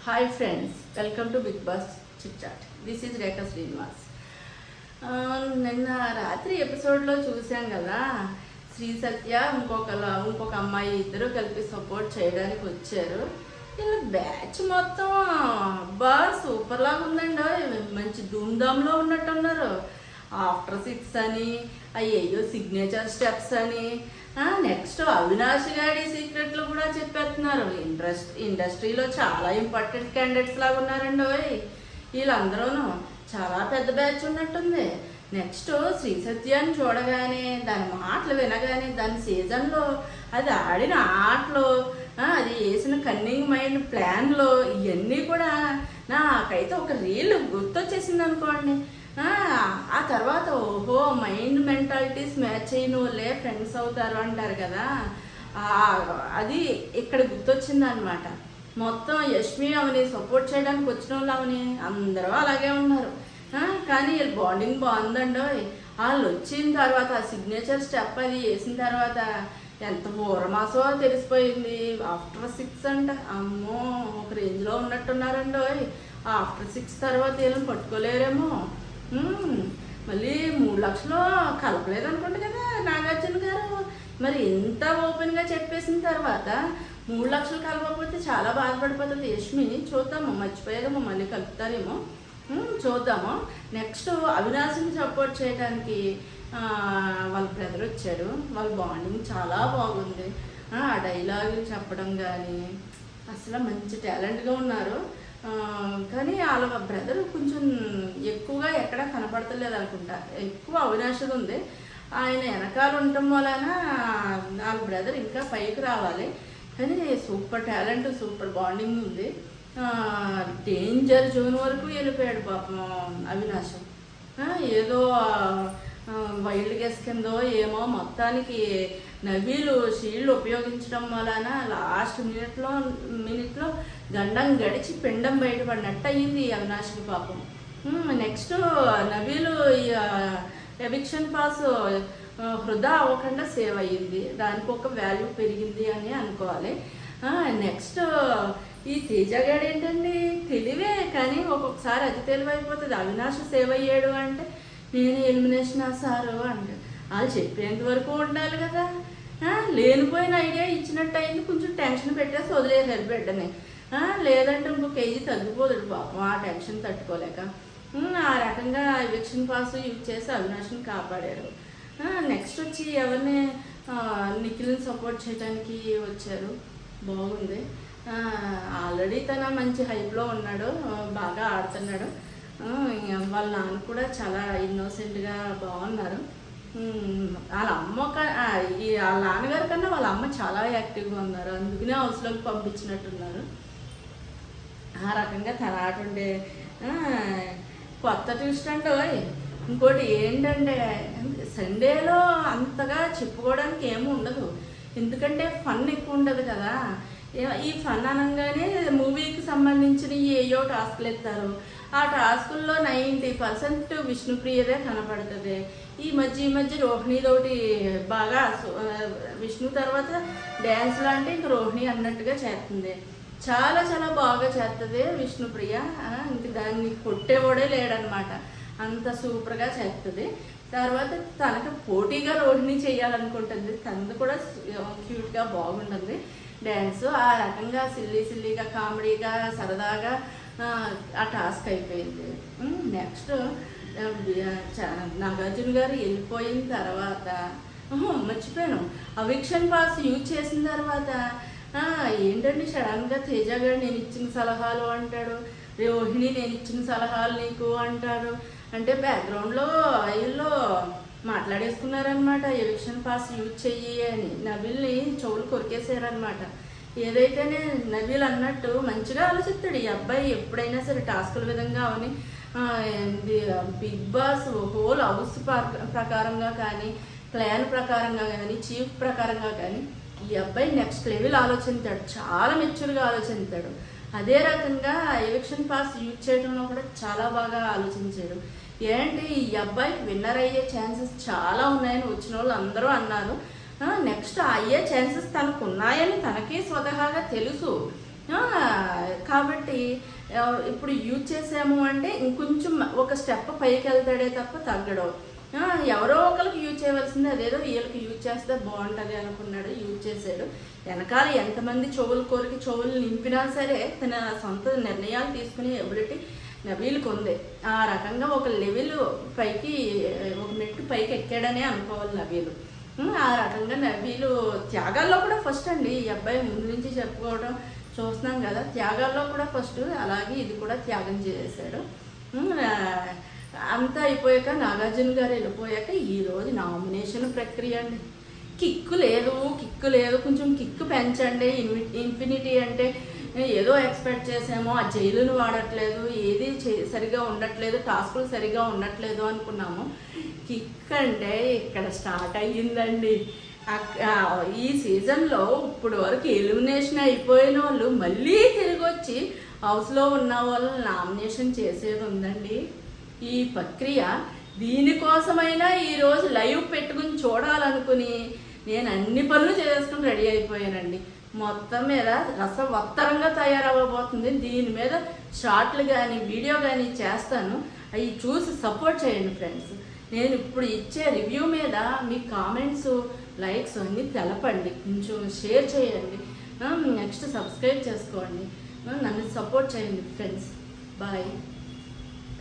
Hi friends, welcome to big boss chit chat. This is Rekha Srinivas. నిన్న రాత్రి ఎపిసోడ్లో చూసాం కదా, శ్రీ సత్య ఇంకొక అమ్మాయి ఇద్దరు కలిపి సపోర్ట్ చేయడానికి వచ్చారు. ఇలా బ్యాచ్ మొత్తం అబ్బా సూపర్ లాగా ఉందండి. మంచి ధూమ్ధామ్లో ఉన్నట్టున్నారు. ఆఫ్టర్ 6 అని, అయ్యో సిగ్నేచర్ స్టెప్స్ అని, నెక్స్ట్ అవినాష్ గారి సీక్రెట్లు కూడా చెప్పేస్తున్నారు. ఇండస్ట్రీలో చాలా ఇంపార్టెంట్ క్యాండిడేట్స్ లాగా ఉన్నారండి. వీళ్ళందరూను చాలా పెద్ద బ్యాచ్ ఉన్నట్టుంది. నెక్స్ట్ శ్రీ సత్యాన్ని చూడగానే, దాని మాటలు వినగానే, దాని సీజన్లో అది ఆడిన ఆటలు, అది వేసిన కన్నింగ్ మైండ్ ప్లాన్లో ఇవన్నీ కూడా నాకైతే ఒక రీల్ గుర్తొచ్చేసింది అనుకోండి. ఆ తర్వాత ఓహో మైండ్ మెంటాలిటీస్ మ్యాచ్ అయిన వాళ్ళే ఫ్రెండ్స్ అవుతారు అంటారు కదా, అది ఇక్కడ గుర్తొచ్చింది అనమాట. మొత్తం యష్మి అవని సపోర్ట్ చేయడానికి వచ్చిన వాళ్ళు అవని అందరూ అలాగే ఉన్నారు. కానీ వీళ్ళు బాండింగ్ బాగుందండి. వాళ్ళు వచ్చిన తర్వాత ఆ సిగ్నేచర్ స్టెప్ అది వేసిన తర్వాత ఎంత ఊరమాసో తెలిసిపోయింది. ఆఫ్టర్ 6 అంట, అమ్మో ఒక రేంజ్లో ఉన్నట్టున్నారండి. ఆఫ్టర్ 6 తర్వాత వీళ్ళని పట్టుకోలేరేమో. మళ్ళీ 3 లక్షలు కలపలేదు అనుకోండి కదా నాగార్జున గారు. మరి ఎంత ఓపెన్గా చెప్పేసిన తర్వాత 3 లక్షలు కలపకపోతే చాలా బాధపడిపోతుంది యష్మి. చూద్దాము, మర్చిపోయేదేమో, మళ్ళీ కలుపుతారేమో, చూద్దాము. నెక్స్ట్ అవినాష్ని సపోర్ట్ చేయడానికి వాళ్ళ బ్రదర్ వచ్చాడు. వాళ్ళ బాండింగ్ చాలా బాగుంది. ఆ డైలాగులు చెప్పడం కానీ అసలు మంచి టాలెంట్గా ఉన్నారు. కానీ వాళ్ళ బ్రదర్ కొంచెం ఎక్కువగా ఎక్కడా కనపడతలేదు అనుకుంటా. ఎక్కువ అవినాశది ఉంది. ఆయన వెనకాల ఉండటం వలన వాళ్ళ బ్రదర్ ఇంకా పైకి రావాలి. కానీ సూపర్ టాలెంట్, సూపర్ బాండింగ్ ఉంది. డేంజర్ జోన్ వరకు వెళ్ళిపోయాడు పాపం అవినాష్. ఏదో వైల్డ్ గెస్ కిందో ఏమో, మొత్తానికి నవీలు షీల్డ్ ఉపయోగించడం వలన లాస్ట్ మినిట్లో గండం గడిచి పిండం బయటపడినట్టు అయ్యింది అవినాష్కి పాపం. నెక్స్ట్ నవీలు ఎవిక్షన్ పాస్ వృధా అవ్వకుండా సేవ్ అయ్యింది. దానికి ఒక వాల్యూ పెరిగింది అని అనుకోవాలి. నెక్స్ట్ ఈ తేజగాడు ఏంటండి, తెలివే కానీ ఒక్కొక్కసారి అతి తెలివైపోతుంది. అవినాష్ సేవ్ అయ్యాడు అంటే నేను ఎలిమినేషన్ సారు అంటే వాళ్ళు చెప్పేంత వరకు ఉండాలి కదా. లేనిపోయిన ఐడియా ఇచ్చినట్టు అయింది. కొంచెం టెన్షన్ పెట్టేసి వదిలేసారు బిడ్డని. లేదంటే ఇంకో కేజీ తగ్గిపోతాడు పాపం ఆ టెన్షన్ తట్టుకోలేక. ఆ రకంగా ఎవిక్షన్ పాస్ యూజ్ చేసి అవినాష్ని కాపాడారు. నెక్స్ట్ వచ్చి ఎవరిని, నిఖిల్ని సపోర్ట్ చేయడానికి వచ్చారు. బాగుంది. ఆల్రెడీ తన మంచి హైప్లో ఉన్నాడు, బాగా ఆడుతున్నాడు. వాళ్ళ నాన్న కూడా చాలా ఇన్నోసెంట్గా బాగున్నారు. వాళ్ళ అమ్మ వాళ్ళ నాన్నగారి కన్నా వాళ్ళ అమ్మ చాలా యాక్టివ్గా ఉన్నారు. అందుకనే హౌస్లోకి పంపించినట్టున్నారు. ఆ రకంగా తన ఆట ఉండే కొత్త ట్విస్ట్ అంటే. ఇంకోటి ఏంటంటే, సండేలో అంతగా చెప్పుకోవడానికి ఏమీ ఉండదు, ఎందుకంటే ఫన్ ఎక్కువ ఉండదు కదా. ఈ ఫన్ అనగానే మూవీకి సంబంధించిన ఏయో టాస్క్లు ఎత్తారు. ఆ టాస్కుల్లో 90% విష్ణుప్రియదే కనపడుతుంది. ఈ మధ్య రోహిణితోటి బాగా, విష్ణు తర్వాత డ్యాన్స్ లాంటి ఇంక రోహిణి అన్నట్టుగా చేస్తుంది. చాలా చాలా బాగా చేస్తుంది విష్ణుప్రియ. ఇంక దాన్ని కొట్టేవాడే లేడనమాట, అంత సూపర్గా చేస్తుంది. తర్వాత తనకు పోటీగా రోహిణి చేయాలనుకుంటుంది. తనది కూడా క్యూట్గా బాగుంటుంది డ్యాన్స్. ఆ రకంగా సిల్లీగా కామెడీగా సరదాగా ఆ టాస్క్ అయిపోయింది. నెక్స్ట్ నాగార్జున గారు వెళ్ళిపోయిన తర్వాత మర్చిపోయాను, ఎవిక్షన్ పాస్ యూజ్ చేసిన తర్వాత ఏంటండి సడన్గా తేజ గారు నేను ఇచ్చిన సలహాలు అంటాడు, రోహిణి నేను ఇచ్చిన సలహాలు నీకు అంటాడు. అంటే బ్యాక్గ్రౌండ్లో వీళ్ళు మాట్లాడేసుకున్నారనమాట. ఎవిక్షన్ పాస్ యూజ్ చెయ్యి అని నవీల్ని చెవులు కొరికేసారనమాట. ఏదైతేనే నవీల్ అన్నట్టు మంచిగా ఆలోచిస్తాడు ఈ అబ్బాయి. ఎప్పుడైనా సరే టాస్కుల విధంగా అవని బిగ్ బాస్ హోల్ హౌస్ ప్రకారంగా కానీ, ప్లాన్ ప్రకారంగా కానీ, చీఫ్ ప్రకారంగా కానీ ఈ అబ్బాయి నెక్స్ట్ లెవెల్ ఆలోచిస్తాడు. చాలా మెచ్యూర్గా ఆలోచిస్తాడు. అదే రకంగా ఎవిక్షన్ పాస్ యూజ్ చేయడంలో కూడా చాలా బాగా ఆలోచించాడు. ఏంటి ఈ అబ్బాయికి విన్నర్ అయ్యే ఛాన్సెస్ చాలా ఉన్నాయని వచ్చిన వాళ్ళు అందరూ అన్నారు. నెక్స్ట్ అయ్యే ఛాన్సెస్ తనకు ఉన్నాయని తనకే స్వతహాగా తెలుసు. కాబట్టి ఇప్పుడు యూజ్ చేసాము అంటే ఇంకొంచెం ఒక స్టెప్ పైకి వెళ్తాడే తప్ప తగ్గడం. ఎవరో ఒకరికి యూజ్ చేయవలసింది, అదేదో వీళ్ళకి యూజ్ చేస్తే బాగుంటుంది అనుకున్నాడు, యూజ్ చేశాడు. వెనకాల ఎంతమంది చెవులు కోరికి చెవులు నింపినా సరే తన సొంత నిర్ణయాలు తీసుకునే ఎబిలిటీ నబీల్కి ఉంది. ఆ రకంగా ఒక లెవెల్ పైకి, ఒక మెట్టు పైకి ఎక్కాడనే అనుకోవాలి నబీలు. ఆ రకంగా నబీలు త్యాగాల్లో కూడా ఫస్ట్ అండి. ఈ అబ్బాయి ముందు నుంచి చెప్పుకోవడం చూస్తున్నాం కదా, త్యాగాల్లో కూడా ఫస్ట్. అలాగే ఇది కూడా త్యాగం చేశాడు. అంతా అయిపోయాక నాగార్జున గారు వెళ్ళిపోయాక ఈరోజు నామినేషన్ ప్రక్రియ అండి. కిక్కు లేదు, కొంచెం కిక్కు పెంచండి. ఇన్ఫినిటీ అంటే ఏదో ఎక్స్పెక్ట్ చేసామో, ఆ జైలును వాడట్లేదు, ఏది సరిగా ఉండట్లేదు, టాస్కులు సరిగా ఉండట్లేదు అనుకున్నాము. కిక్ అంటే ఇక్కడ స్టార్ట్ అయ్యిందండి. ఈ సీజన్లో ఇప్పుడు వరకు ఎలిమినేషన్ అయిపోయిన వాళ్ళు మళ్ళీ తిరిగి వచ్చి హౌస్లో ఉన్న వాళ్ళని నామినేషన్ చేసేది ఉందండి. ఈ ప్రక్రియ దీనికోసమైనా ఈరోజు లైవ్ పెట్టుకుని చూడాలనుకుని నేను అన్ని పనులు చేసుకుని రెడీ అయిపోయానండి. మొత్తం మీద రసవత్తరంగా తయారవ్వబోతుంది. దీని మీద షార్ట్లు కానీ వీడియో కానీ చేస్తాను, అవి చూసి సపోర్ట్ చేయండి ఫ్రెండ్స్. నేను ఇప్పుడు ఇచ్చే రివ్యూ మీద మీ కామెంట్స్, లైక్స్ అన్నీ తెలపండి, కొంచెం షేర్ చేయండి, నెక్స్ట్ సబ్స్క్రైబ్ చేసుకోండి, నన్ను సపోర్ట్ చేయండి ఫ్రెండ్స్. బాయ్.